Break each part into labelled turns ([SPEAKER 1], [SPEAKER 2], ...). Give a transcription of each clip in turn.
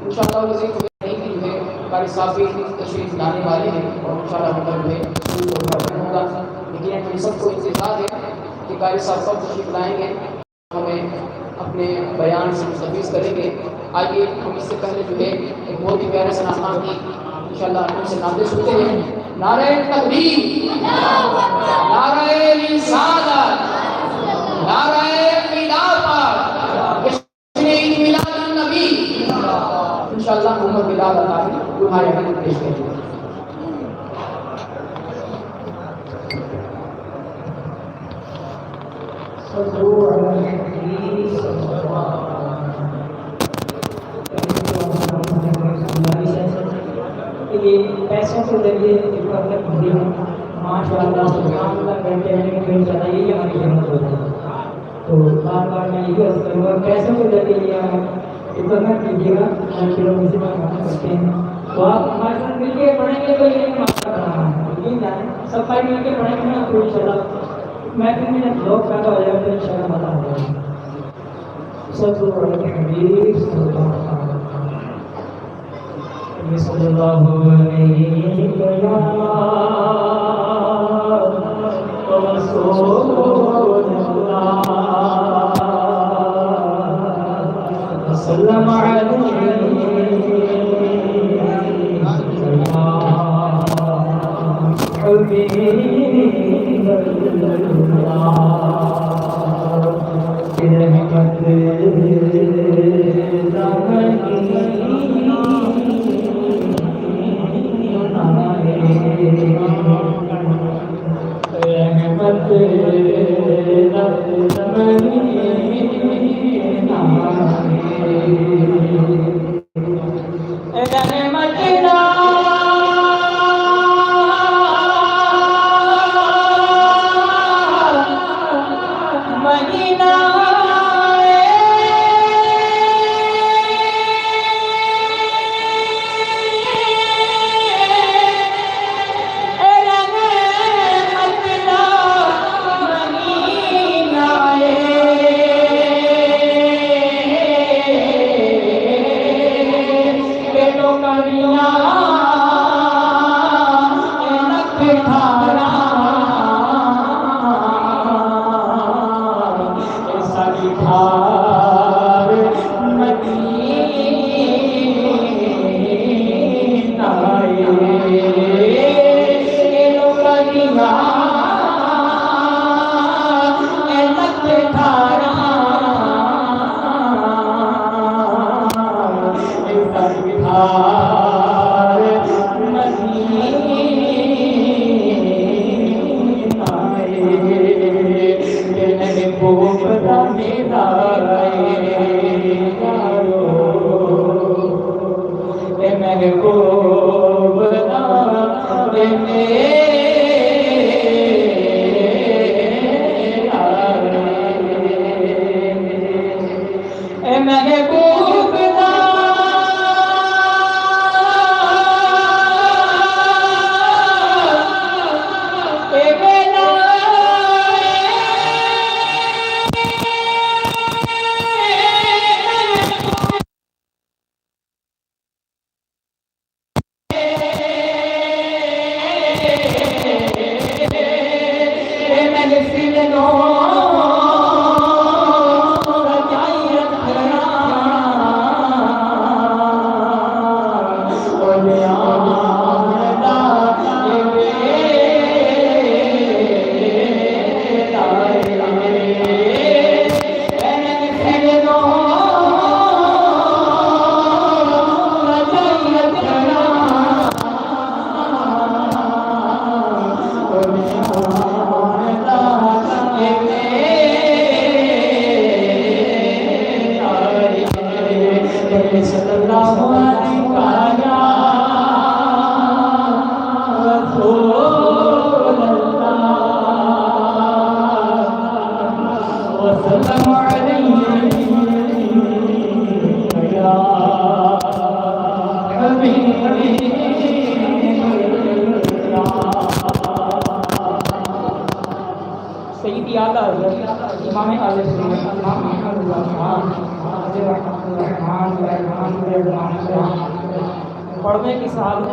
[SPEAKER 1] इंशाअल्लाह वज़ीर को नहीं कि जो है कारी साहब भी तशरीफ लाने वाले हैं और इंशाअल्लाह मतलब जो है स्कूल को उद्घाटन होगा। लेकिन हम सबको इंतज़ार है कि कारी साहब कब तशरीफ लाएंगे, हमें अपने बयान से मुस्तफ़ीज़ करेंगे। आइए हम इससे पहले जो है एक बहुत ही प्यारे से नामा की इंशाअल्लाह हमसे नाते सुनते हैं। नारे तकबीर, नारे रिसालत, नारे खिलाफत, मिलादुन नबी। इंशाअल्लाह मोहम्मद बिलाल अतारी तुम्हारे यहाँ पेश करेंगे।
[SPEAKER 2] ये पैसों के जरिए माशाअल्लाह सुभानअल्लाह कहते हैं कि यही हमारी हिम्मत होती है। तो बार बार मैं यही अर्ज करूँगा, पैसों के जरिए इतना कीजिएगा जो लोग इसी पर काम करते हैं। तो आप हमारे साथ मिलकर पढ़ेंगे तो ये मामला बनाना है, लेकिन जाने सब भाई मिलकर पढ़ेंगे ना तो इंशाल्लाह महफिल में लोग पैदा हो जाए तो इंशाल्लाह मजा आ जाएगा। सल्लल्लाहु अलैहि इमाम आले सुन्नत इमाम अहमद पढ़ने की साल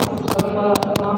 [SPEAKER 2] नाम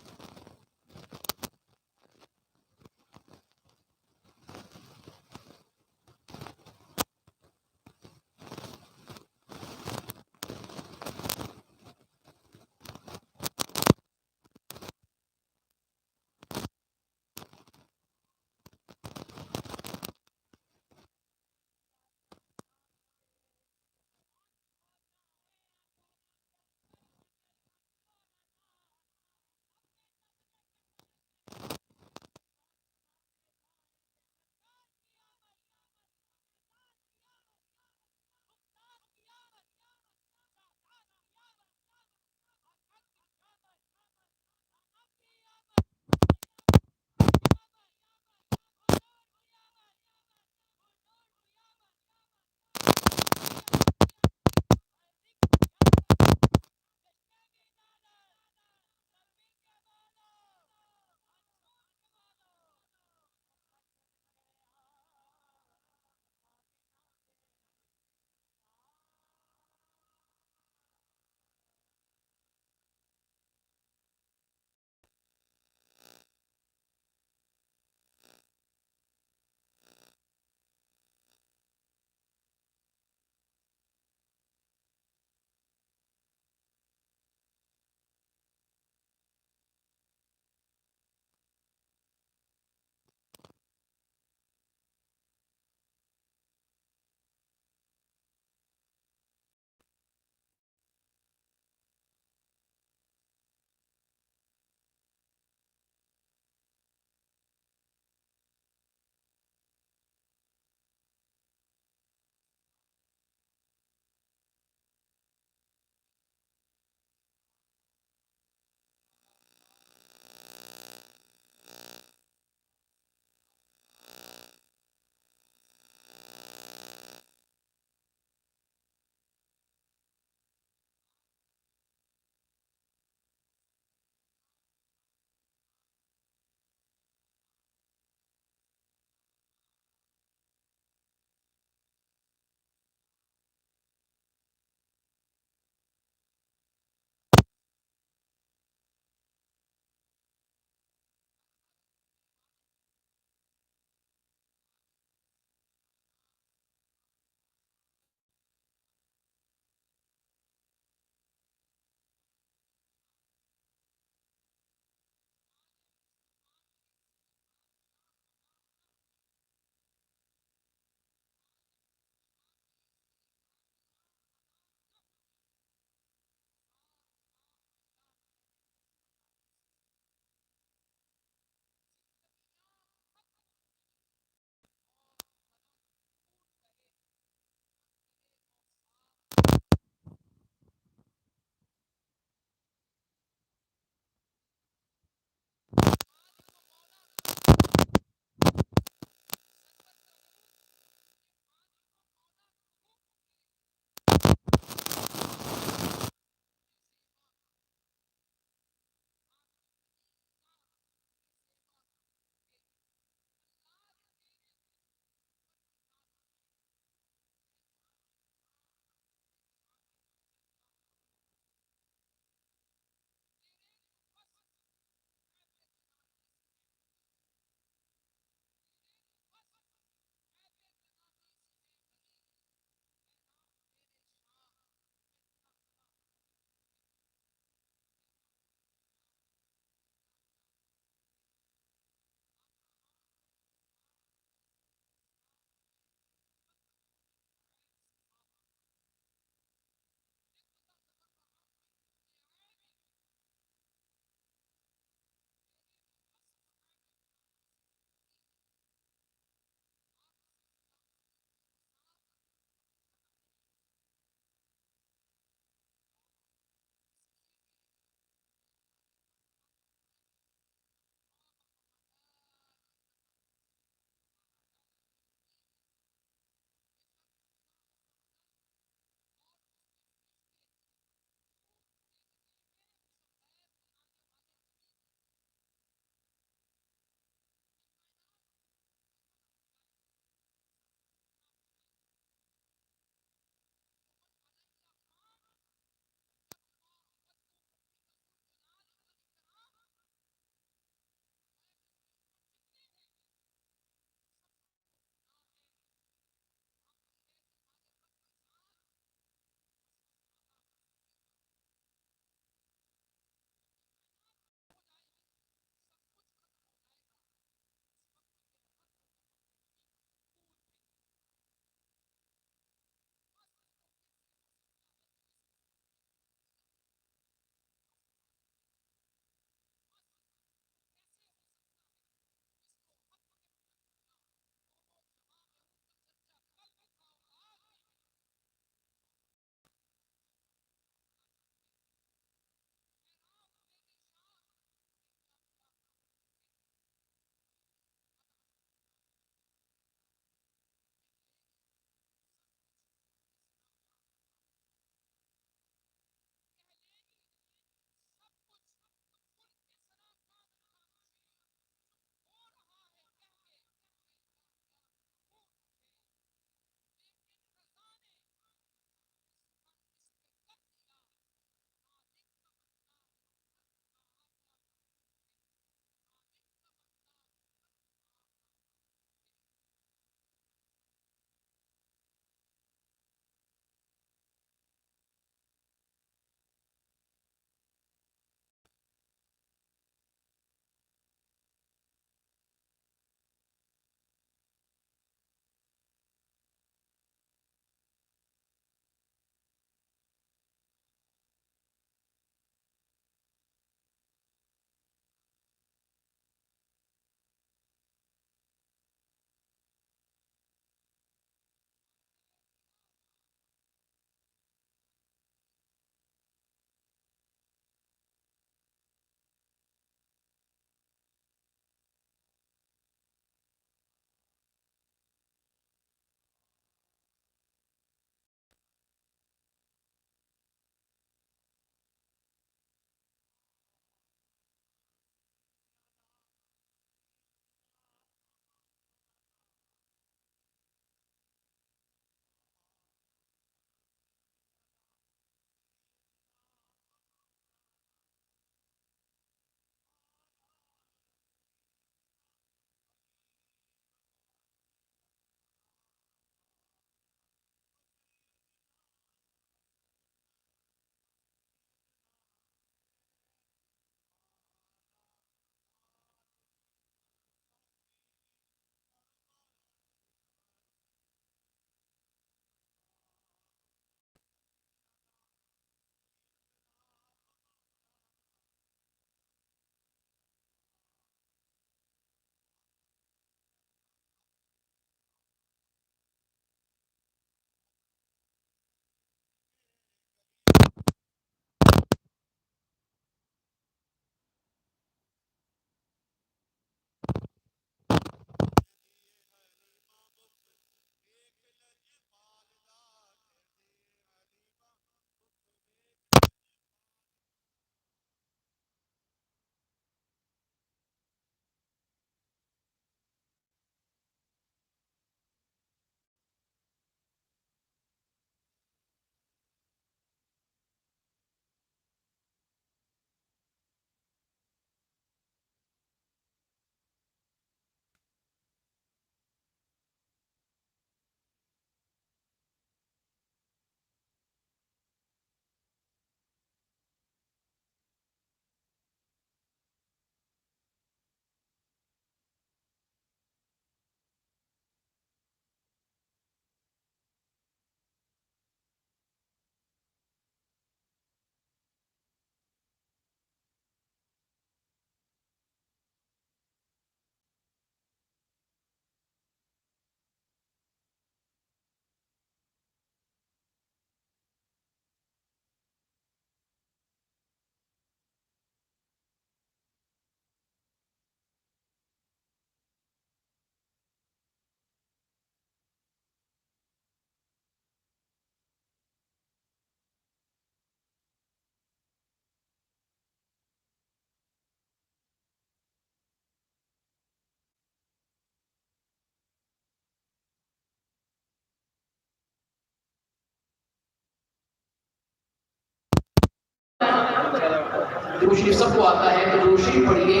[SPEAKER 1] दुरूद शरीफ सबको आता है तो दुरूद शरीफ पढ़िए।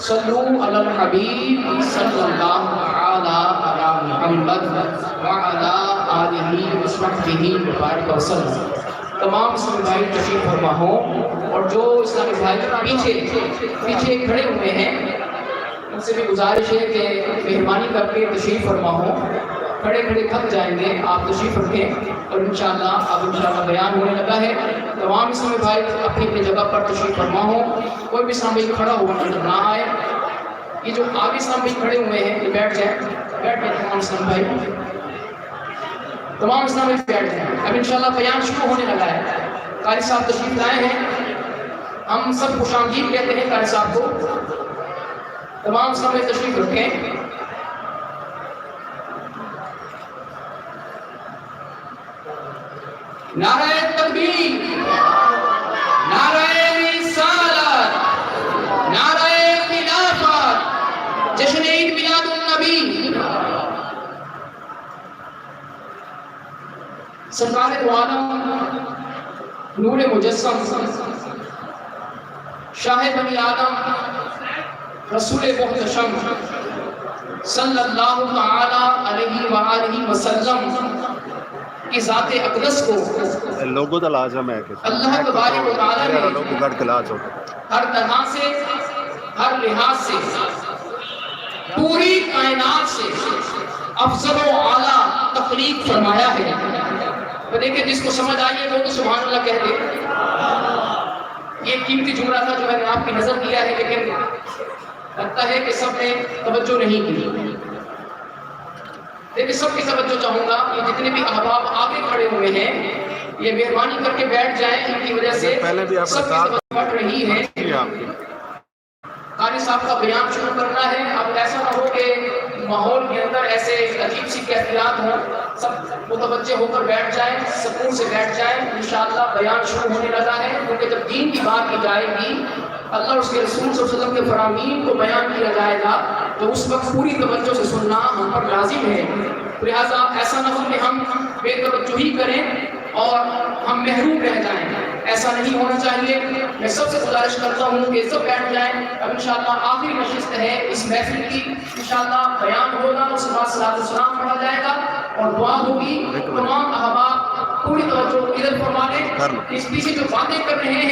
[SPEAKER 1] सल्लू अलल हबीब सल्लल्लाहु अलैहि मुहम्मद व अला आलिहि व सहबिहि वसल्लम। तमाम इस्लामी भाई तशरीफ फरमा हो और जो इस्लामी भाई पीछे खड़े हुए हैं उनसे भी गुजारिश है कि मेहरबानी करके तशरीफ फरमा हो। खड़े खड़े थक जाएंगे, आप तशरीफ रखें और इंशाअल्लाह अब बयान होने लगा है। तमाम इस्लामी भाई अपनी अपनी जगह पर तशरीफ फरमा हो। कोई भी इस्लामी भाई खड़ा हुआ ना आए। ये जो आगे इस्लामी भाई खड़े हुए हैं ये बैठ जाए तमाम इस्लामी भाई बैठ जाए। अब इंशाअल्लाह बयान शुरू होने लगा है। कारी साहब तशरीफ लाए हैं, हम सब खुशामदीद कहते हैं कारी साहब को। तमाम इस्लामी तशरीफ रखें। नारे तकबीर, नारे रिसालत, नारे खिलाफत, जश्न ईद मिलादुन नबी। सरकार दो आलम नूर मुजस्सम शाह बनी आदम रसूल मुहतशम सल्लल्लाहु तआला अलैहि व आलिहि वसल्लम की ज़ात अक़दस को
[SPEAKER 3] लोगो दा लाजम है कि
[SPEAKER 1] अल्लाह तबारक व तआला ने
[SPEAKER 3] लोगो गढ़ के लाज हो
[SPEAKER 1] हर तरह से, हर लिहाज से, पूरी कायनात से अफजल व आला तख्लीक फरमाया है। तो देखिए जिसको समझ आई है वो तो सुभान अल्लाह कह दे। ये कीमती जुमला था जो मैंने आपकी नजर दिया है, लेकिन लगता है कि सबने तवज्जो नहीं की। देखिए सबकी तवज्जो चाहूंगा, ये जितने भी अहबाब आगे खड़े हुए हैं ये मेहरबानी करके बैठ जाएं, इनकी वजह से
[SPEAKER 3] पहले भी आपने
[SPEAKER 1] सबकी तवज्जो हट रही है। कारी साहब का बयान शुरू करना है। अब ऐसा ना हो कि माहौल के अंदर ऐसे अजीब सी कैफियत हो, सब मुतवज्जे होकर बैठ जाएं, सुकून से बैठ जाएं। इंशाअल्लाह बयान शुरू होने लगा है, क्योंकि जब दीन की बात की जाएगी, अल्लाह और उसके रसूल सल्लल्लाहु अलैहि वसल्लम के फरामीन को बयान किया जाएगा, तो उस वक्त पूरी तवज्जो से सुनना हम पर लाजिम है। लिहाजा ऐसा ना हो कि हम बेतवज्जोही करें और हम महरूम रह जाएं, ऐसा नहीं होना चाहिए। मैं सबसे गुजारिश करता हूँ कि सब बैठ जाएं। अब इंशाअल्लाह आखिरी नशिस्त है इस महफिल की। इंशाअल्लाह बयान होगा, उसके बाद सलातो सलाम पढ़ा जाएगा और दुआ होगी। तमाम अहबाब पूरी तवज्जो इधर फरमा लें। इस पीछे जो बातें कर रहे हैं